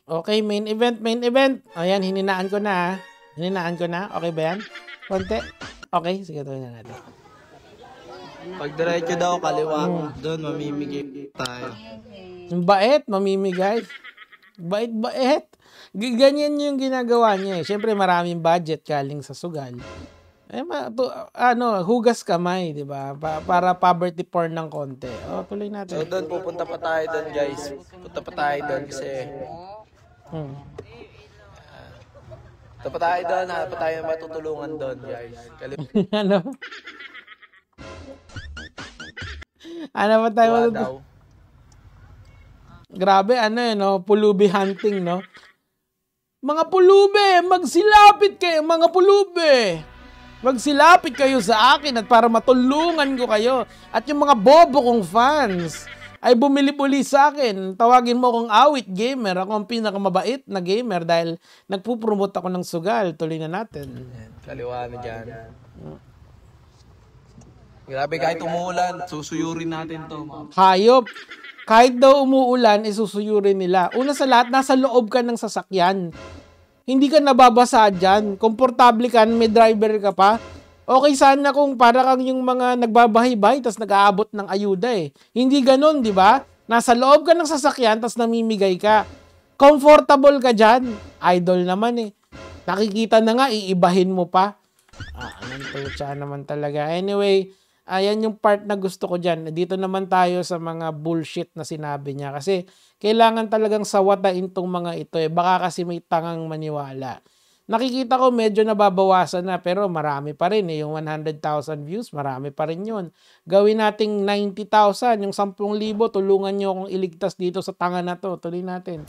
Okay, main event, main event. Ayan, hininaan ko na. Hininaan ko na. Okay ba yan? Konti. Okay, sige, tuloy na natin. Pag diretso daw, kaliwa. Doon, mamimigay tayo. Bait, mamimigay. Bait. Ganyan yung ginagawa niya eh. Siyempre, maraming budget galing sa sugal. Eh, hugas kamay, di ba? Para poverty porn ng konti. O, tuloy natin. So, doon, pupunta pa tayo doon, guys. Punta pa tayo doon kasi... Punta pa tayo doon, hanap pa tayo matutulungan doon, guys. Ano? Ano ba tayo matutulungan? Grabe, no? Pulubi hunting, no? Mga pulubi, magsilapit kayo, mga pulubi! Magsilapit kayo sa akin at para matulungan ko kayo. At yung mga bobo kong fans ay bumili-buli sa akin. Tawagin mo akong awit gamer. Ako ang pinakamabait na gamer dahil nagpupromote ako ng sugal. Tuloy na natin. Kaliwa na dyan. Grabe, kahit umuulan, susuyurin natin to. Hayop. Kahit daw umuulan, isusuyurin nila. Una sa lahat, nasa loob ka ng sasakyan. Hindi ka nababasa dyan. Komportable ka, may driver ka pa. Okay sana kung para kang yung mga nagbabahay-bahay tapos nag-aabot ng ayuda eh. Hindi ganun, di ba? Nasa loob ka ng sasakyan tapos namimigay ka. Comfortable ka dyan. Idol naman eh. Nakikita na nga, iibahin mo pa. Anong tulutsa naman talaga. Anyway, ayan yung part na gusto ko dyan. Dito naman tayo sa mga bullshit na sinabi niya. Kasi kailangan talagang sawatain tong mga ito eh. Baka kasi may tangang maniwala. Nakikita ko medyo nababawasan na pero marami pa rin eh. Yung 100,000 views, marami pa rin yun. Gawin nating 90,000. Yung 10,000, tulungan nyo akong iligtas dito sa tanga na to. Tuloy natin.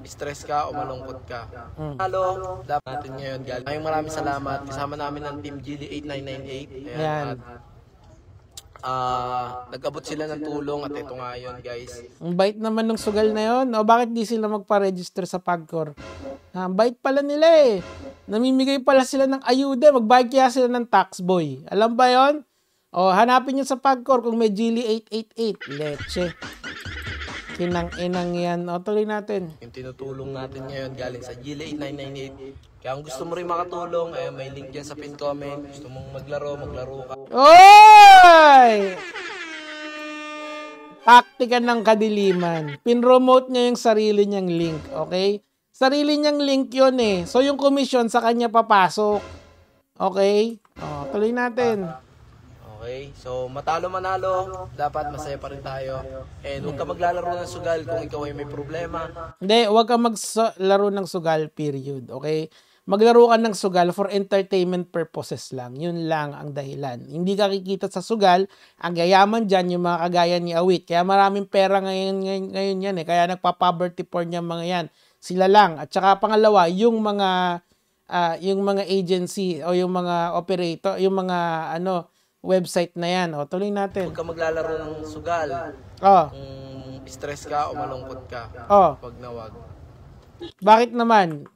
Stress ka o malungkot ka. Hello, dapat natin ngayon, galing. Maraming salamat. Kasama namin ng Team GD8998. Ayan. Nag-abot sila ng tulong at ito nga yun, guys. Ang bait naman ng sugal na yun. O bakit di sila magpa-register sa Pagcor? Ang bait pala nila eh. Namimigay pala sila ng ayuda. Magbayad kaya sila ng tax boy. Alam ba yon? O hanapin nyo sa Pagcor kung may Gili 888. Leche. Kinang-inang yan. O tuloy natin. Yung tinutulong natin ngayon galing sa GD8998. Kaya kung gusto mo rin makatulong, may link dyan sa pin comment. Gusto mong maglaro ka. Oy! Taktika ng kadiliman. Pinromote niya yung sarili niyang link, okay? Sarili niyang link yun eh. So yung commission sa kanya papasok. Okay? O, tuloy natin. Okay? So, matalo manalo, dapat masaya pa rin tayo. And huwag ka maglalaro ng sugal kung ikaw ay may problema. Hindi, huwag ka maglaro ng sugal, period. Okay? Maglaro ka ng sugal for entertainment purposes lang. Yun lang ang dahilan. Hindi ka kikita sa sugal. Ang yayaman dyan, yung mga kagaya ni Awit. Kaya maraming pera ngayon yan eh. Kaya nagpa-poverty porn yung mga yan. Sila lang. At saka pangalawa, yung mga agency o yung mga operator, yung mga website na yan. O, tuloy natin. Huwag ka maglalaro ng sugal. Oh. Kung stress ka o malungkot ka. Oh. Wag na wag. Bakit naman?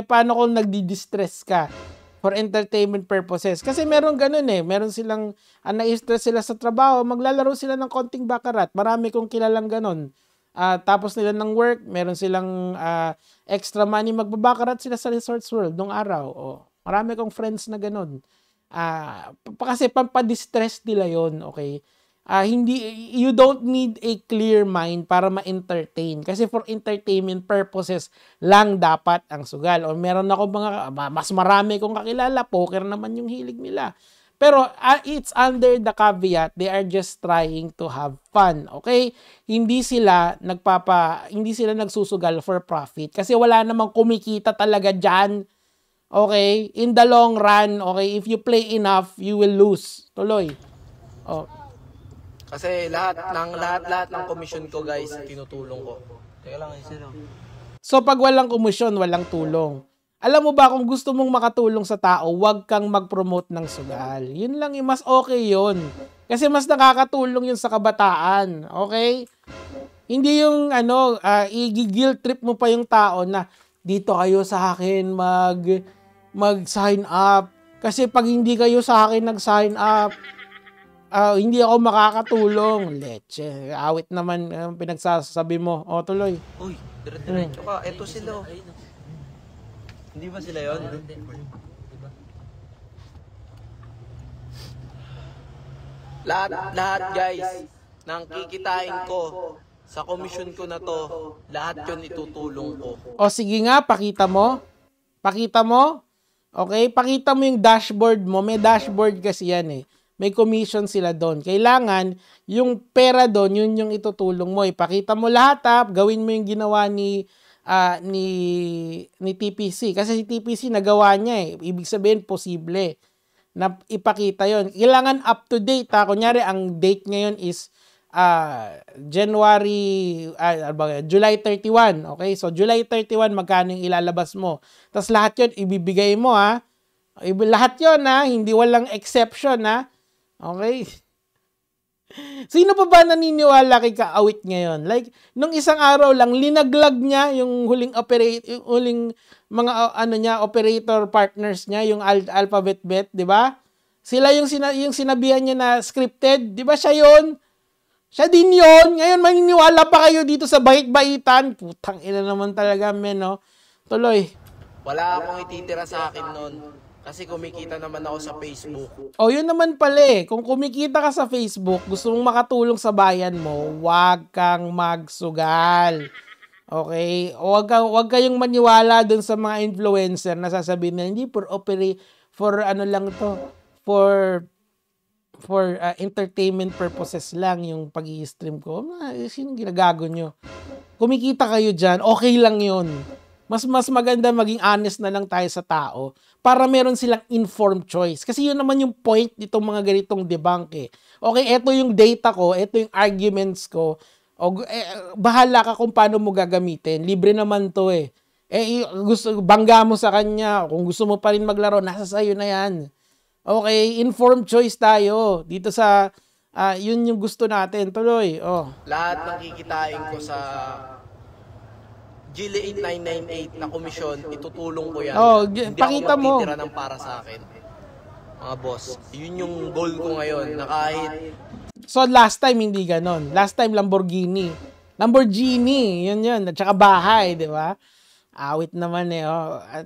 Paano kung nagdi-distress ka for entertainment purposes? Kasi meron ganun eh. Meron silang, na-stress sila sa trabaho, maglalaro sila ng konting baccarat. Marami kong kilalang ganun. Tapos nila ng work, meron silang extra money, magbabaccarat sila sa Resorts World nung araw. O, marami kong friends na ganun. Kasi pampadistress nila yon, okay? You don't need a clear mind para ma-entertain. Kasi for entertainment purposes lang dapat ang sugal. O meron ako mas marami kong kakilala, poker naman yung hilig nila. Pero it's under the caveat, they are just trying to have fun, okay? Hindi sila nagsusugal for profit kasi wala namang kumikita talaga diyan. Okay? In the long run, okay, if you play enough, you will lose. Tuloy. Oh. Kasi lahat ng commission ko, guys, tinutulong ko. Teka lang, sino? So pag walang komisyon, walang tulong. Alam mo ba kung gusto mong makatulong sa tao, huwag kang mag-promote ng sugal. Yun lang, mas okay yun. Kasi mas nakakatulong yun sa kabataan. Okay? Hindi yung i-guilt trip mo pa yung tao na dito kayo sa akin mag-sign up. Kasi pag hindi kayo sa akin nag-sign up, Hindi ako makakatulong. Leche. Awit naman pinagsasabi mo. O, tuloy. Uy, dire-diretso ka. Eto sila. Hindi ba sila yun? Lahat guys, nang kikitain ko sa komisyon ko na to, lahat yun itutulong ko. O, sige nga, pakita mo. Pakita mo. Okay? Pakita mo yung dashboard mo. May dashboard kasi yan eh. May commission sila doon. Kailangan, yung pera doon, yun yung itutulong mo. Ipakita mo lahat gawin mo yung ginawa ni TPC. Kasi si TPC nagawa niya eh. Ibig sabihin, posible na ipakita yon. Kailangan up to date. Kunyari, ang date ngayon is July 31. Okay? So, July 31, magkano yung ilalabas mo. Tapos lahat yun, ibibigay mo lahat yun hindi walang exception Okay? Sino pa ba naniniwala kay Kaawit ngayon? Like, nung isang araw lang, linaglag niya yung huling mga operator partners niya, yung Alphabet Bet, di ba? Sila yung sinabihan niya na scripted, di ba siya yun? Siya din yun. Ngayon, maniniwala pa kayo dito sa bait-baitan. Putang ina naman talaga, men, no? Tuloy. Wala akong ititira sa akin nun. Kasi kumikita naman ako sa Facebook. Yun naman pala. Kung kumikita ka sa Facebook, gusto mong makatulong sa bayan mo, wag kang magsugal. Okay? Wag kayong maniwala dun sa mga influencer na sasabihin na hindi for entertainment purposes lang yung pag-i-stream ko. Sinong ginagago nyo? Kumikita kayo dyan, okay lang yun. Mas maganda maging honest na lang tayo sa tao para meron silang informed choice. Kasi yun naman yung point nitong mga ganitong debunk eh. Okay, eto yung data ko, eto yung arguments ko. Bahala ka kung paano mo gagamitin. Libre naman to eh. Bangga mo sa kanya. Kung gusto mo pa rin maglaro, nasa sayo na yan. Okay, informed choice tayo. Dito sa, yun yung gusto natin. Tuloy. Lahat ng kikitain ko sa GLA 8998 na komisyon, itutulong ko yan. Pakita mo. Hindi ako magtitira ng para sa akin. Mga boss, yun yung goal ko ngayon na kahit... So last time hindi ganon. Last time Lamborghini, yun. At saka bahay, di ba? Awit naman eh.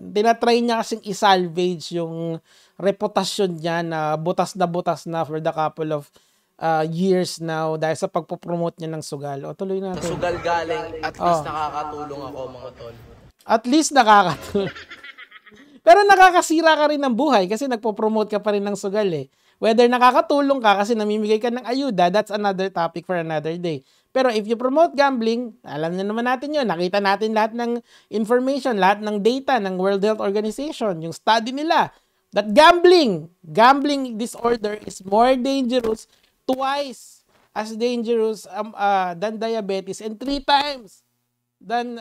Tinatry niya kasing isalvage yung reputasyon niya na butas na for the couple of years now dahil sa pagpopromote niya ng sugal. Tuloy natin. Sa sugal galing, at least nakakatulong ako mga tol. At least nakakatulong. Pero nakakasira ka rin ng buhay kasi nagpo-promote ka pa rin ng sugal eh. Whether nakakatulong ka kasi namimigay ka ng ayuda, that's another topic for another day. Pero if you promote gambling, alam na naman natin yun. Nakita natin lahat ng information, lahat ng data ng World Health Organization, yung study nila, that gambling disorder is more dangerous, twice as dangerous than diabetes, and 3 times than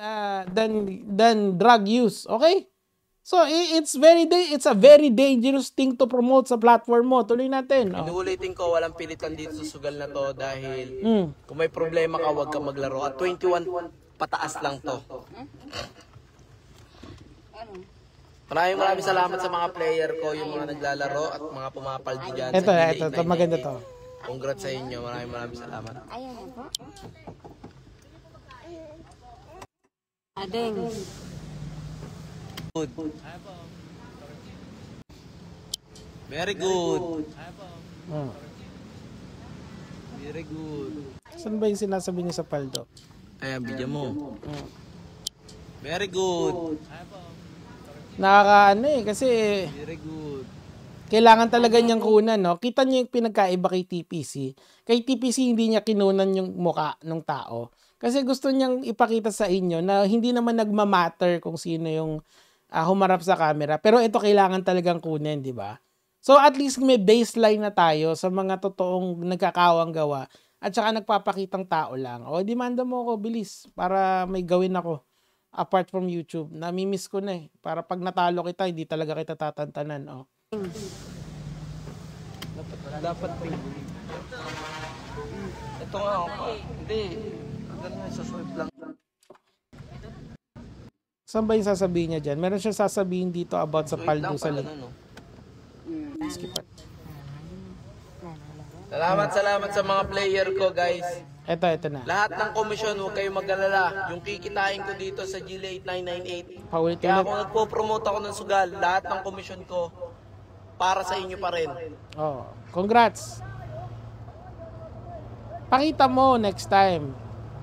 drug use. Okay? So, it's a very dangerous thing to promote sa platform mo. Tuloy natin. Inuulitin ko, walang pilitan dito sa sugal na to dahil kung may problema ka, huwag ka maglaro. At 21 pataas lang to. Maraming salamat sa mga player ko, yung mga naglalaro at mga pumapaldi dyan. Ito, maganda to. Congrats sa inyo. Maraming salamat. Ayan po. Adeng. Good. Very good. Very good. Saan ba yung sinasabi niya sa paldo? Ayan, video mo. Very good. Kasi Very good. kailangan talaga niyang kunan, no? Kita niyo yung pinagkaiba kay TPC. Kay TPC hindi niya kinunan yung muka ng tao. Kasi gusto niyang ipakita sa inyo na hindi naman nagmamatter kung sino yung humarap sa camera. Pero ito kailangan talagang kunin, di ba? So at least may baseline na tayo sa mga totoong nagkakawang gawa at saka nagpapakitang tao lang. Demanda mo ako, bilis, para may gawin ako. Apart from YouTube, namimiss ko na eh. Para pag natalo kita, hindi talaga kita tatantanan. Dapat pink. Ito nga ako. Hindi. Ganun sa swipe lang. Saan ba yung sasabihin niya dyan? Meron siya sasabihin dito about sa paldo sa link. Skip it. Salamat sa mga player ko, guys. Ito na. Lahat ng komisyon, huwag kayong mag-alala. Yung kikitain ko dito sa GLA 8998. Paulit-ulit. Kaya kung nagpo-promote ako ng sugal, lahat ng komisyon ko, para sa inyo pa rin. Oh, congrats. Pakita mo next time.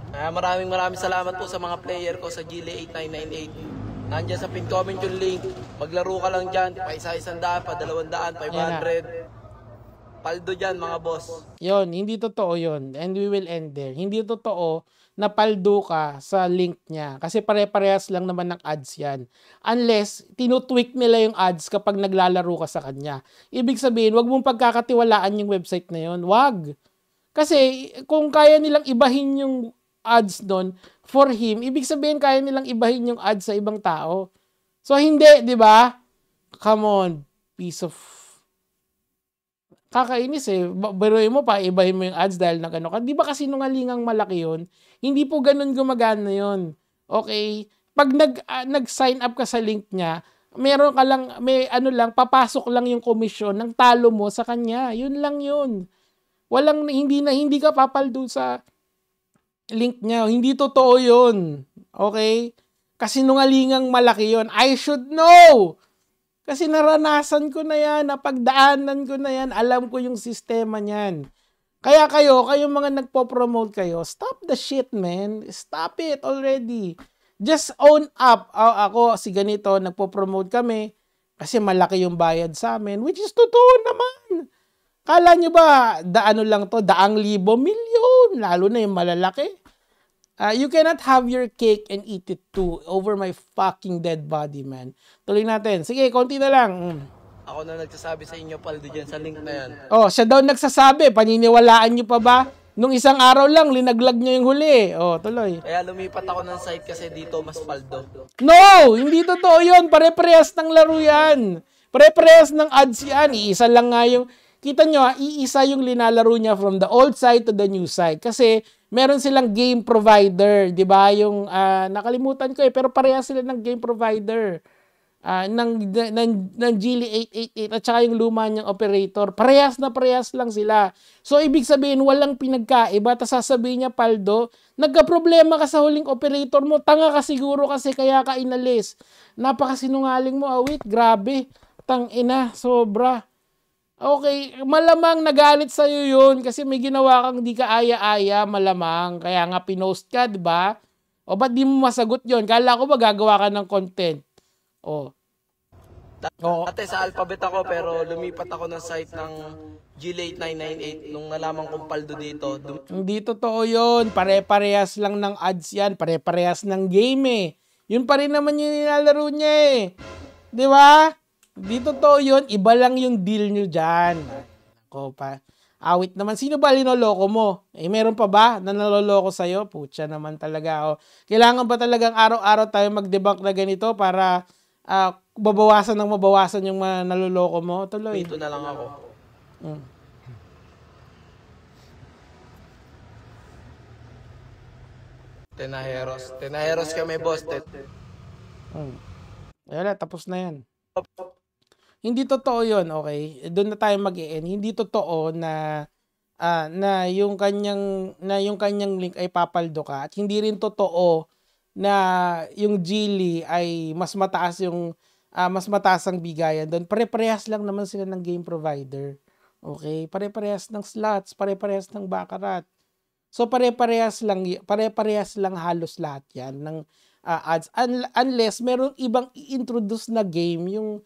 Maraming salamat po sa mga player ko sa GLA 8998. Nandiyan sa pin comment yung link. Maglaro ka lang dyan. Pa isa-100, pa 200, 500. Paldo dyan mga boss. Yon, hindi totoo yon. And we will end there. Hindi totoo na paldo ka sa link niya. Kasi pare-parehas lang naman ng ads yan. Unless, tinutweak nila yung ads kapag naglalaro ka sa kanya. Ibig sabihin, wag mong pagkakatiwalaan yung website na yon. Wag. Kasi, kung kaya nilang ibahin yung ads doon for him, ibig sabihin, kaya nilang ibahin yung ads sa ibang tao. So, hindi, di ba? Come on, piece of... Kakainis eh. Biruin mo pa, ibahin mo yung ads dahil nag ano ka. Di ba kasi nungalingang malaki yun? Hindi po ganun gumagana yun. Okay? Pag nag-sign up ka sa link niya, meron ka lang, papasok lang yung komisyon ng talo mo sa kanya. Yun lang yun. Hindi ka papaldo sa link niya. Hindi totoo yun. Okay? Kasi nungalingang malaki yun. I should know! Kasi naranasan ko na yan, napagdaanan ko na yan, alam ko yung sistema niyan. Kaya kayong mga nagpo-promote kayo, stop the shit, man. Stop it already. Just own up. Ako, si ganito, nagpo-promote kami kasi malaki yung bayad sa amin, which is totoo naman. Kala nyo ba, lang to, 100,000, milyon, lalo na yung malalaki. You cannot have your cake and eat it too over my fucking dead body, man. Tuloy natin. Sige, konti na lang. Ako na nagsasabi sa inyo, paldo dyan sa link na yan. Oh, siya daw nagsasabi. Paniniwalaan nyo pa ba? Nung isang araw lang, linaglag nyo yung huli. Oh, tuloy. Kaya lumipat ako ng site kasi dito mas paldo. No! Hindi totoo yun. Pare-parehas ng laro yan. Pare-parehas ng ads yan. Iisa lang nga yung... Kita nyo, iisa yung linalaro niya from the old site to the new site. Kasi meron silang game provider, di ba? Yung nakalimutan ko pero parehas sila ng game provider ng GLA 888 at saka yung luma niyang operator. Parehas lang sila. So ibig sabihin walang pinagkaiba. Tapos sasabihin niya, Paldo, nagka-problema ka sa huling operator mo. Tanga ka siguro kasi kaya ka inalis. Napakasinungaling mo, awit. Grabe. Tangina, sobra. Okay, malamang nagalit sa'yo yun kasi may ginawa kang di ka aya-aya, malamang. Kaya nga pinost ka, di ba? O ba't di mo masagot yun? Kala ko ba gagawa ka ng content? O. Dati sa Alphabet ako pero lumipat ako ng site ng GLA 998 nung nalaman kong paldo dito. Hindi totoo yun. Pare-parehas lang ng ads yan. Pare-parehas ng game eh. Yun pa rin naman yung nilalaro niya eh. Di ba? Di totoo yun, iba lang yung deal nyo dyan. Ako pa. Awit naman. Sino ba linoloko mo? Eh, meron pa ba na naloloko sa'yo? Putya naman talaga. Kailangan ba talagang araw-araw tayo mag-debunk na ganito para mabawasan yung naloloko mo? Tuloy. Dito na lang ako. Tenaheros kami, boss. Wala, tapos na yan. Hindi totoo yun, okay? Doon na tayo mag-e-end. Hindi totoo na yung kanyang link ay papaldo ka. At hindi rin totoo na yung Geely ay mas mataas ang bigayan doon. Pare-parehas lang naman sila ng game provider. Okay? Pare-parehas ng slots, pare-parehas ng baccarat. So pare-parehas lang halos lahat 'yan ng ads unless merong ibang i-introduce na game yung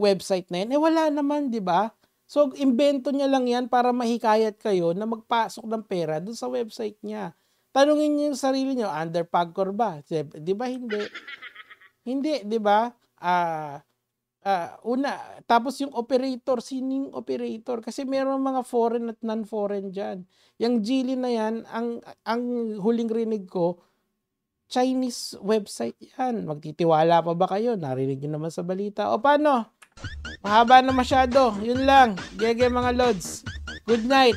website na yan, wala naman, di ba? So, imbento niya lang yan para mahikayat kayo na magpasok ng pera doon sa website niya. Tanungin niyo yung sarili niyo, under Pagcor ba? Di ba hindi? Hindi, di ba? Tapos yung operator, sining operator? Kasi meron mga foreign at non-foreign dyan. Yung Geely na yan, ang huling rinig ko, Chinese website yan. Magtitiwala pa ba kayo? Narinig nyo naman sa balita. O paano? Mahaba na masyado. Yun lang. Gege mga lods. Good night.